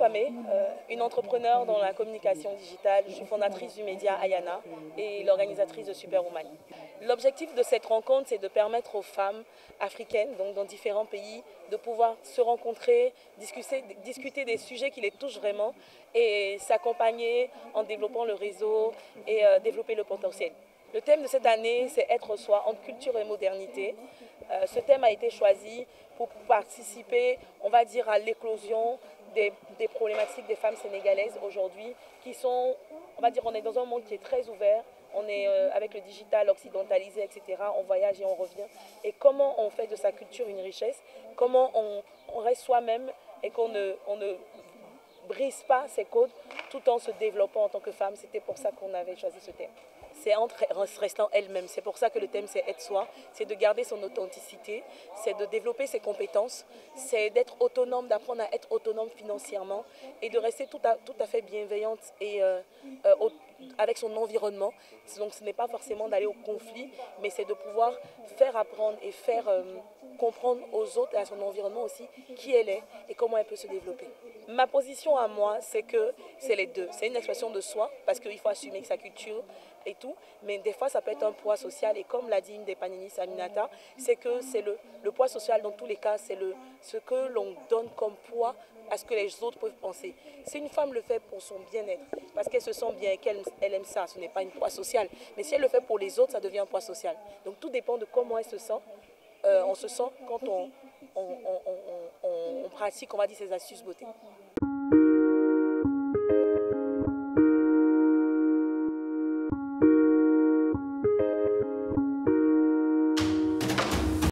Kwame, une entrepreneure dans la communication digitale. Je suis fondatrice du média Ayana et l'organisatrice de Superwoman. L'objectif de cette rencontre, c'est de permettre aux femmes africaines, donc dans différents pays, de pouvoir se rencontrer, discuter des sujets qui les touchent vraiment et s'accompagner en développant le réseau et développer le potentiel. Le thème de cette année, c'est être soi entre culture et modernité. Ce thème a été choisi pour participer, on va dire, à l'éclosion des problématiques des femmes sénégalaises aujourd'hui qui sont, on va dire, on est dans un monde qui est très ouvert, on est avec le digital occidentalisé, etc. On voyage et on revient. Et comment on fait de sa culture une richesse, comment on reste soi-même et qu'on ne brise pas ses codes tout en se développant en tant que femme. C'était pour ça qu'on avait choisi ce thème. C'est en restant elle-même. C'est pour ça que le thème, c'est être soi. C'est de garder son authenticité, c'est de développer ses compétences, c'est d'être autonome, d'apprendre à être autonome financièrement et de rester tout à fait bienveillante et avec son environnement. Donc ce n'est pas forcément d'aller au conflit, mais c'est de pouvoir faire apprendre et faire comprendre aux autres et à son environnement aussi qui elle est et comment elle peut se développer. Ma position à moi, c'est que c'est les deux. C'est une expression de soi, parce qu'il faut assumer sa culture et tout, mais des fois ça peut être un poids social, et comme l'a dit une des panélistes, Aminata, c'est que c'est le poids social dans tous les cas, c'est ce que l'on donne comme poids à ce que les autres peuvent penser. Si une femme le fait pour son bien-être, parce qu'elle se sent bien et qu'elle aime ça, ce n'est pas un poids social, mais si elle le fait pour les autres, ça devient un poids social. Donc tout dépend de comment elle se sent. On se sent quand on pratique, on va dire, ces astuces beauté.